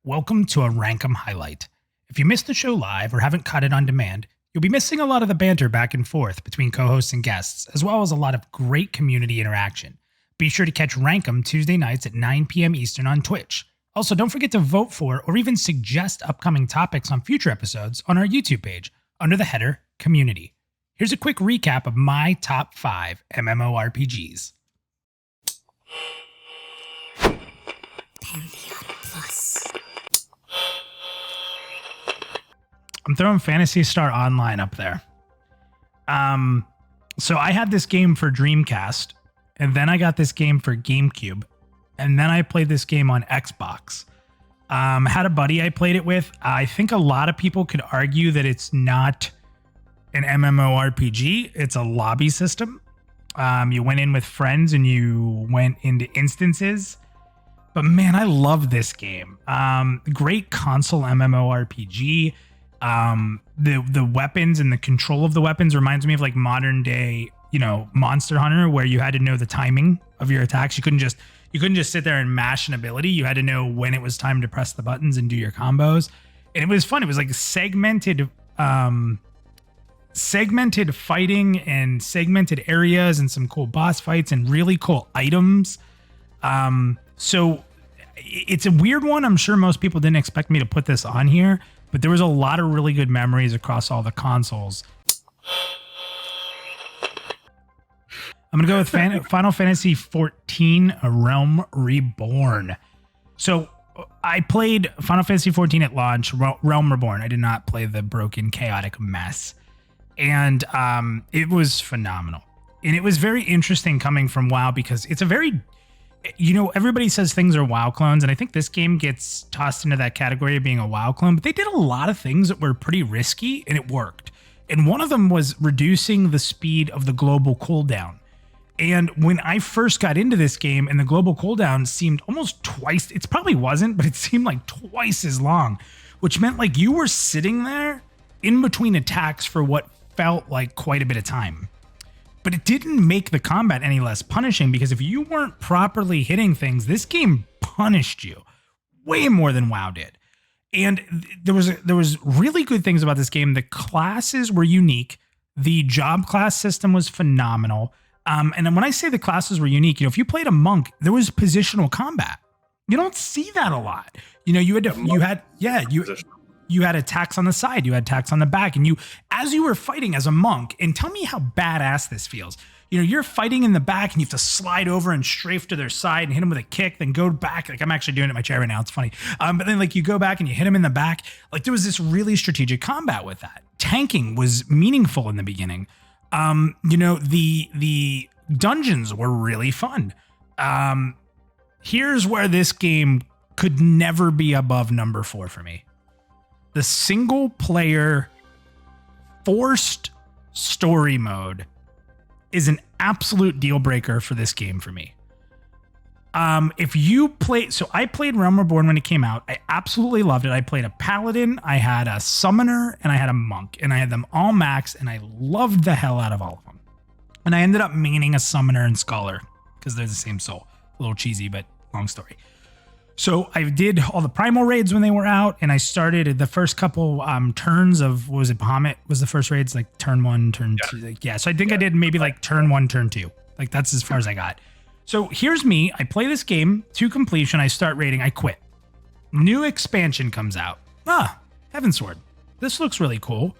Welcome to a Rankum highlight. If you missed the show live or haven't caught it on demand, you'll be missing a lot of the banter back and forth between co-hosts and guests, as well as a lot of great community interaction. Be sure to catch Rankum Tuesday nights at 9 p.m. Eastern on Twitch. Also, don't forget to vote for or even suggest upcoming topics on future episodes on our YouTube page under the header Community. Here's a quick recap of my top 5 MMORPGs. I'm throwing Fantasy Star Online up there. So I had this game for Dreamcast, and then I got this game for GameCube, and then I played this game on Xbox. Had a buddy I played it with. I think a lot of people could argue that it's not an MMORPG. It's a lobby system. You went in with friends and you went into instances. But man, I love this game. Great console MMORPG. The weapons and the control of the weapons reminds me of like modern day, Monster Hunter, where you had to know the timing of your attacks. You couldn't just sit there and mash an ability. You had to know when it was time to press the buttons and do your combos. And it was fun. It was like segmented fighting and segmented areas and some cool boss fights and really cool items. So it's a weird one. I'm sure most people didn't expect me to put this on here, but there was a lot of really good memories across all the consoles. I'm going to go with Final Fantasy XIV, A Realm Reborn. So I played Final Fantasy XIV at launch, Realm Reborn. I did not play the broken, chaotic mess. And it was phenomenal. And it was very interesting coming from WoW because it's a very... everybody says things are WoW clones, and I think this game gets tossed into that category of being a WoW clone, but they did a lot of things that were pretty risky, and it worked. And one of them was reducing the speed of the global cooldown. And when I first got into this game and the global cooldown seemed almost twice, it probably wasn't, but it seemed like twice as long, which meant like you were sitting there in between attacks for what felt like quite a bit of time. But it didn't make the combat any less punishing because if you weren't properly hitting things, this game punished you way more than WoW did. And there was really good things about this game. The classes were unique. The job class system was phenomenal. And when I say the classes were unique, if you played a monk, there was positional combat. You don't see that a lot. You had attacks on the side, you had attacks on the back, and as you were fighting as a monk, and tell me how badass this feels. You're fighting in the back and you have to slide over and strafe to their side and hit them with a kick, then go back. Like I'm actually doing it in my chair right now. It's funny. But then like you go back and you hit them in the back. Like there was this really strategic combat with that. Tanking was meaningful in the beginning. The dungeons were really fun. Here's where this game could never be above number 4 for me. The single player forced story mode is an absolute deal breaker for this game for me. If you play, so I played Realm Reborn when it came out. I absolutely loved it. I played a paladin, I had a summoner, and I had a monk, and I had them all maxed, and I loved the hell out of all of them. And I ended up maining a summoner and scholar because they're the same soul. A little cheesy, but long story. So I did all the primal raids when they were out, and I started the first couple turns of, what was it, Bahamut was the first raids, like turn 1, turn 2. Like, so I think I did maybe like turn 1, turn 2. Like that's as far as I got. So here's me. I play this game to completion. I start raiding. I quit. New expansion comes out. Heavensward. This looks really cool.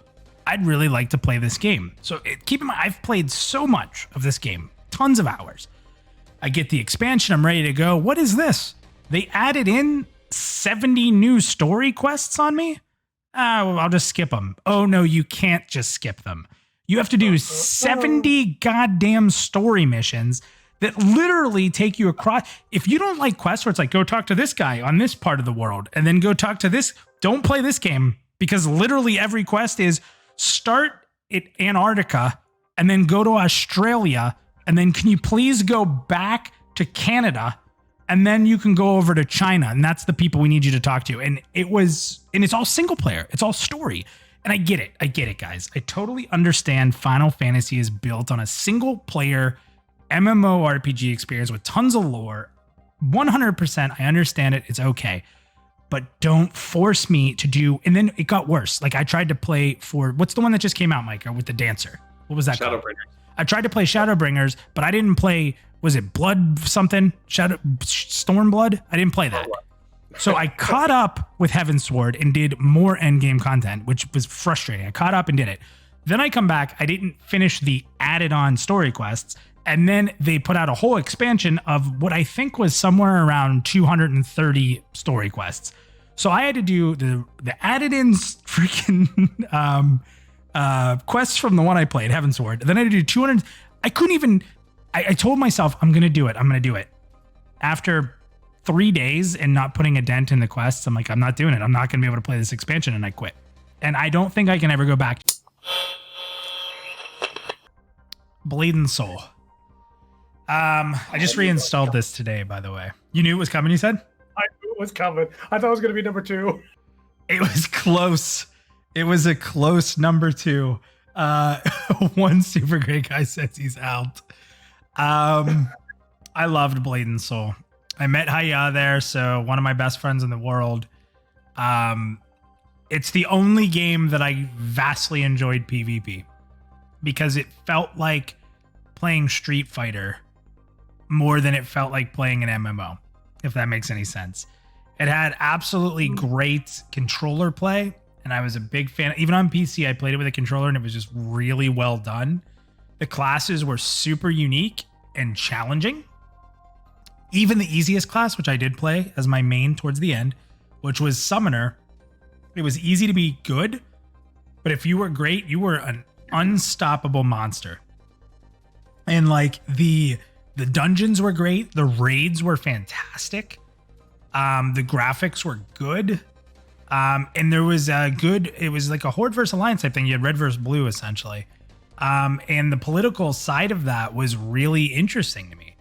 I'd really like to play this game. So keep in mind, I've played so much of this game, tons of hours. I get the expansion. I'm ready to go. What is this? They added in 70 new story quests on me? Well, I'll just skip them. Oh, no, you can't just skip them. You have to do 70 goddamn story missions that literally take you across. If you don't like quests where it's like, go talk to this guy on this part of the world and then go talk to this, don't play this game because literally every quest is start at Antarctica and then go to Australia and then can you please go back to Canada? And then you can go over to China, and that's the people we need you to talk to. And it's all single player. It's all story. And I get it, guys. I totally understand Final Fantasy is built on a single player MMORPG experience with tons of lore. 100%, I understand it. It's okay. but don't force me to do. And then it got worse. Like I tried to play for what's the one that just came out, Mica, with the dancer? What was that called? Shadowbringers. I tried to play Shadowbringers, but I didn't play. Was it Blood something? Stormblood? I didn't play that. So I caught up with Heavensward and did more endgame content, which was frustrating. I caught up and did it. Then I come back. I didn't finish the added on story quests. And then they put out a whole expansion of what I think was somewhere around 230 story quests. So I had to do the added in freaking quests from the one I played, Heavensward. Then I had to do 200. I couldn't even. I told myself, I'm going to do it. I'm going to do it. After 3 days and not putting a dent in the quests, I'm like, I'm not doing it. I'm not going to be able to play this expansion, and I quit. And I don't think I can ever go back. Bleeding Soul. I just reinstalled this today, by the way. You knew it was coming, you said? I knew it was coming. I thought it was going to be number 2. It was close. It was a close number 2. One super great guy says he's out. I loved Bleeding Soul. I met Haya there, so one of my best friends in the world. It's the only game that I vastly enjoyed PvP because it felt like playing Street Fighter more than it felt like playing an MMO, if that makes any sense. It had absolutely great controller play, and I was a big fan. Even on PC, I played it with a controller, and it was just really well done. The classes were super unique and challenging. Even the easiest class, which I did play as my main towards the end, which was Summoner, it was easy to be good, but if you were great, you were an unstoppable monster. And like the dungeons were great, the raids were fantastic, the graphics were good, and there was it was like a Horde versus Alliance type thing. You had red versus blue essentially. And the political side of that was really interesting to me.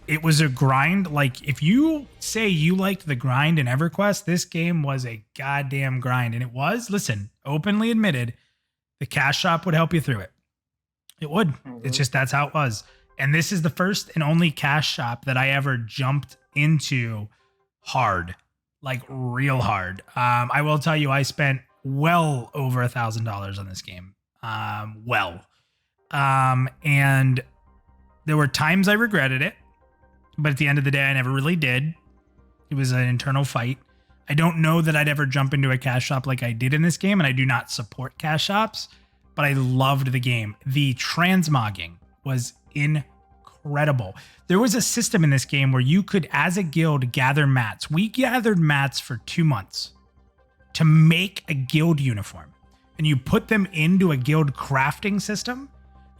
It was a grind. Like if you say you liked the grind in EverQuest, this game was a goddamn grind. And it was, listen, openly admitted, the cash shop would help you through it. It would. Mm-hmm. It's just, that's how it was. And this is the first and only cash shop that I ever jumped into hard, like real hard. I will tell you, I spent well over $1,000 on this game. And there were times I regretted it, but at the end of the day, I never really did. It was an internal fight. I don't know that I'd ever jump into a cash shop like I did in this game, and I do not support cash shops, but I loved the game. The transmogging was incredible. There was a system in this game where you could, as a guild, gather mats. We gathered mats for 2 months to make a guild uniform. And you put them into a guild crafting system,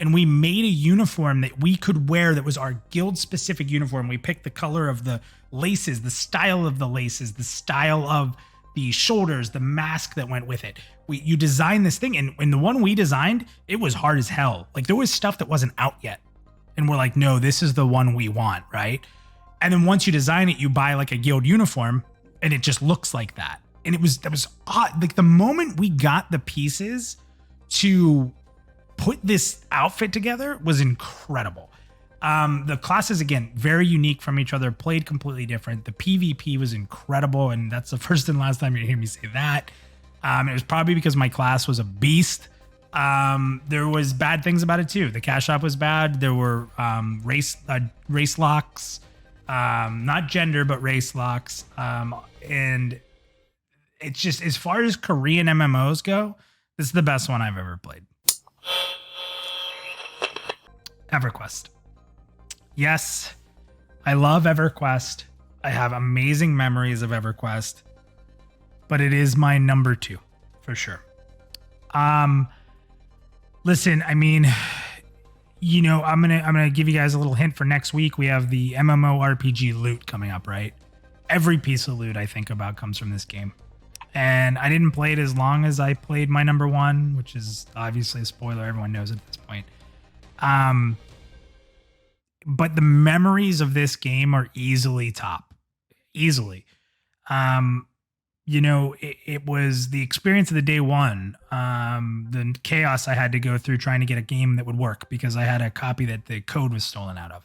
and we made a uniform that we could wear that was our guild specific uniform. We picked the color of the laces, the style of the laces, the style of the shoulders, the mask that went with it. You designed this thing, and the one we designed, it was hard as hell. Like there was stuff that wasn't out yet. And we're like, no, this is the one we want, right? And then once you design it, you buy like a guild uniform, and it just looks like that. And that was odd. Like the moment we got the pieces to put this outfit together was incredible. The classes, again, very unique from each other, played completely different. The PvP was incredible. And that's the first and last time you hear me say that. It was probably because my class was a beast. There was bad things about it too. The cash shop was bad. There were race locks, not gender, but race locks. And it's just, as far as Korean MMOs go, this is the best one I've ever played. EverQuest. Yes, I love EverQuest. I have amazing memories of EverQuest, but it is my number 2 for sure. Listen, I mean, you know, I'm gonna give you guys a little hint for next week. We have the MMORPG loot coming up, right? Every piece of loot I think about comes from this game. And I didn't play it as long as I played my number 1, which is obviously a spoiler. Everyone knows at this point. But the memories of this game are easily top. Easily. You know, it was the experience of the day one. The chaos I had to go through trying to get a game that would work because I had a copy that the code was stolen out of.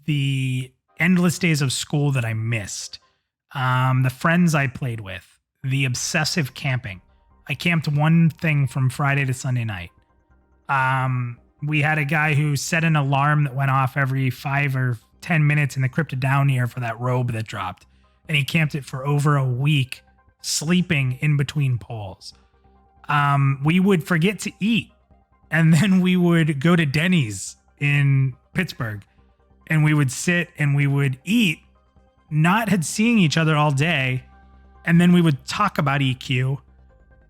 The endless days of school that I missed. the friends I played with, the obsessive camping. I camped one thing from Friday to Sunday night. We had a guy who set an alarm that went off every 5 or 10 minutes in the Cryptid Down here for that robe that dropped. And he camped it for over a week, sleeping in between poles. We would forget to eat. And then we would go to Denny's in Pittsburgh. And we would sit and we would eat, not had seeing each other all day. And then we would talk about EQ.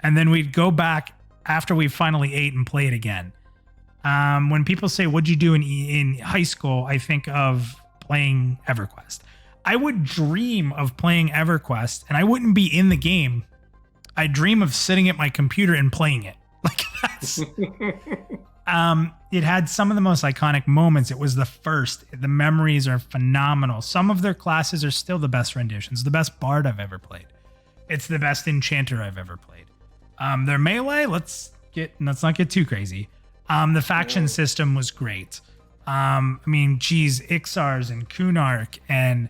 And then we'd go back after we finally ate and play it again. When people say, what'd you do in high school? I think of playing EverQuest. I would dream of playing EverQuest and I wouldn't be in the game. I dream of sitting at my computer and playing it. Like that's, it had some of the most iconic moments. It was the first. The memories are phenomenal. Some of their classes are still the best renditions, the best bard I've ever played. It's the best enchanter I've ever played. Their melee, let's not get too crazy. The faction system was great. Ixars and Kunark, and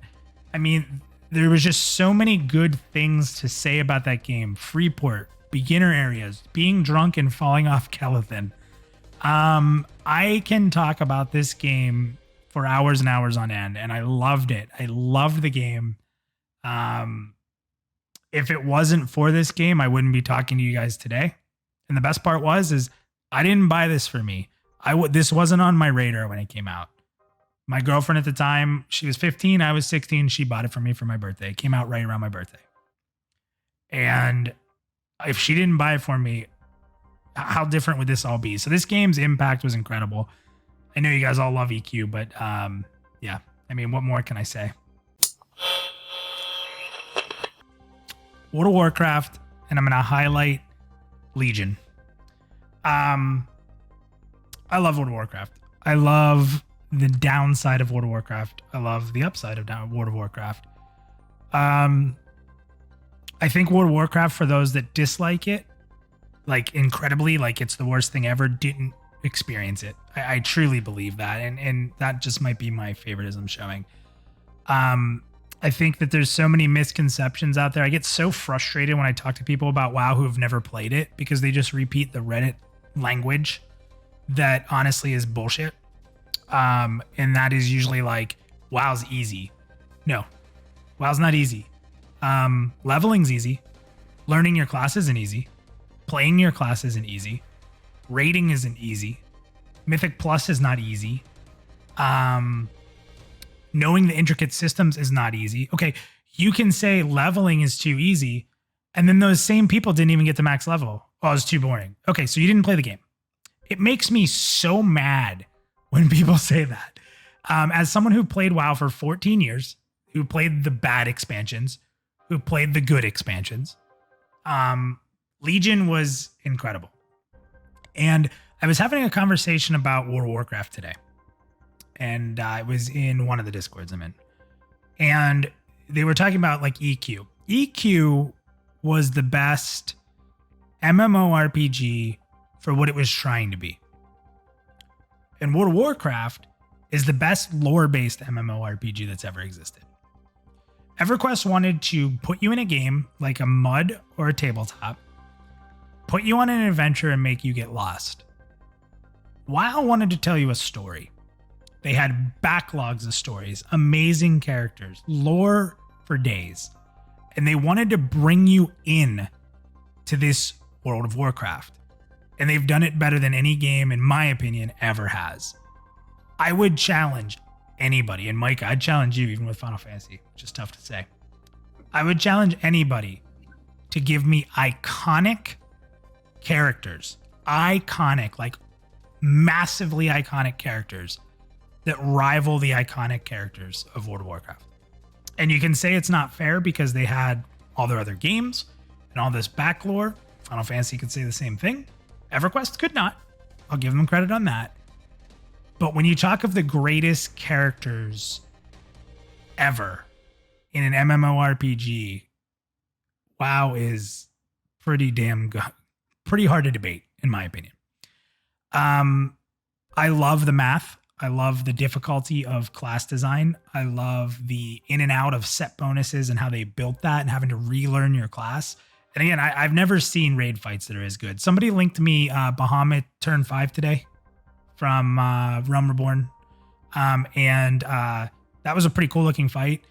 there was just so many good things to say about that game. Freeport, beginner areas, being drunk and falling off Kelethin. I can talk about this game for hours and hours on end, and I loved it. I loved the game. If it wasn't for this game, I wouldn't be talking to you guys today. And the best part is I didn't buy this for me. This wasn't on my radar when it came out. My girlfriend at the time, she was 15, I was 16. She bought it for me for my birthday. It came out right around my birthday. And if she didn't buy it for me, how different would this all be? So this game's impact was incredible. I know you guys all love EQ, but what more can I say? World of Warcraft, and I'm going to highlight Legion. I love World of Warcraft. I love the downside of World of Warcraft. I love the upside of World of Warcraft. I think World of Warcraft, for those that dislike it, like incredibly, like it's the worst thing ever, didn't experience it. I truly believe that. And that just might be my favoritism showing. I think that there's so many misconceptions out there. I get so frustrated when I talk to people about WoW who have never played it because they just repeat the Reddit language that honestly is bullshit. And that is usually like, WoW's easy. No, WoW's not easy. Leveling's easy. Learning your class isn't easy. Playing your class isn't easy. Rating isn't easy. Mythic Plus is not easy. Knowing the intricate systems is not easy. Okay, you can say leveling is too easy, and then those same people didn't even get to max level. Oh, it's too boring. Okay, so you didn't play the game. It makes me so mad when people say that. As someone who played WoW for 14 years, who played the bad expansions, who played the good expansions, Legion was incredible. And I was having a conversation about World of Warcraft today. And I was in one of the Discords I'm in. And they were talking about like EQ. EQ was the best MMORPG for what it was trying to be. And World of Warcraft is the best lore-based MMORPG that's ever existed. EverQuest wanted to put you in a game like a MUD or a tabletop, put you on an adventure and make you get lost. WoW wanted to tell you a story. They had backlogs of stories, amazing characters, lore for days. And they wanted to bring you in to this World of Warcraft. And they've done it better than any game, in my opinion, ever has. I would challenge anybody, and Mica, I'd challenge you even with Final Fantasy, which is tough to say. I would challenge anybody to give me iconic characters. Iconic, like massively iconic characters that rival the iconic characters of World of Warcraft. And you can say it's not fair because they had all their other games and all this back lore. Final Fantasy could say the same thing. EverQuest could not. I'll give them credit on that. But when you talk of the greatest characters ever in an MMORPG, WoW is pretty damn good. Pretty hard to debate, in my opinion. I love the math. I love the difficulty of class design. I love the in and out of set bonuses and how they built that and having to relearn your class. And again, I've never seen raid fights that are as good. Somebody linked me Bahamut turn 5 today from Realm Reborn. That was a pretty cool looking fight.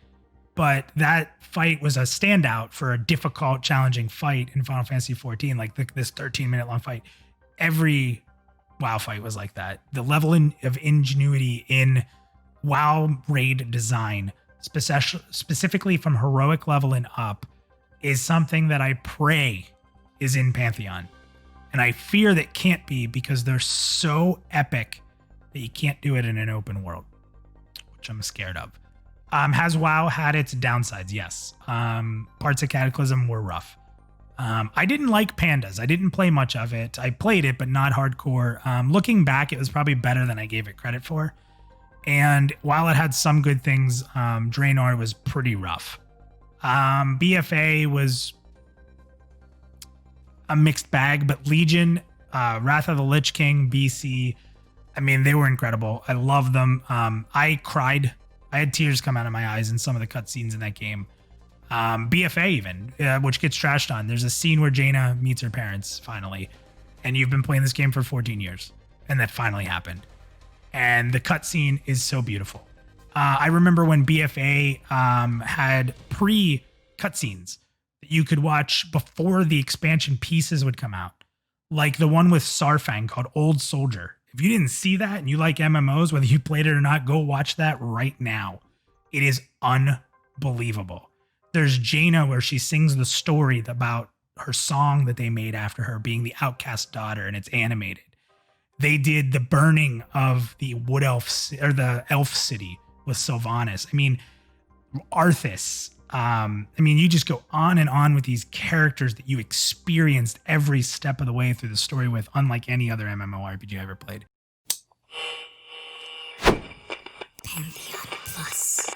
But that fight was a standout for a difficult, challenging fight in Final Fantasy XIV, like this 13-minute long fight. Every WoW fight was like that. The level of ingenuity in WoW raid design, specifically from heroic level and up, is something that I pray is in Pantheon. And I fear that can't be because they're so epic that you can't do it in an open world, which I'm scared of. Has WoW had its downsides? Yes. Parts of Cataclysm were rough. I didn't like Pandas. I didn't play much of it. I played it, but not hardcore. Looking back, it was probably better than I gave it credit for. And while it had some good things, Draenor was pretty rough. BFA was a mixed bag, but Legion, Wrath of the Lich King, BC, I mean, they were incredible. I love them. I cried. I had tears come out of my eyes in some of the cutscenes in that game. BFA even, which gets trashed on. There's a scene where Jaina meets her parents finally, and you've been playing this game for 14 years, and that finally happened. And the cutscene is so beautiful. I remember when BFA had pre-cutscenes that you could watch before the expansion pieces would come out, like the one with Sarfang called Old Soldier. If you didn't see that and you like MMOs, whether you played it or not, go watch that right now. It is unbelievable. There's Jaina where she sings the story about her song that they made after her being the outcast daughter, and it's animated. They did the burning of the wood elf or the elf city with Sylvanas. I mean, Arthas. You just go on and on with these characters that you experienced every step of the way through the story with, unlike any other MMORPG I ever played. Pantheon Plus.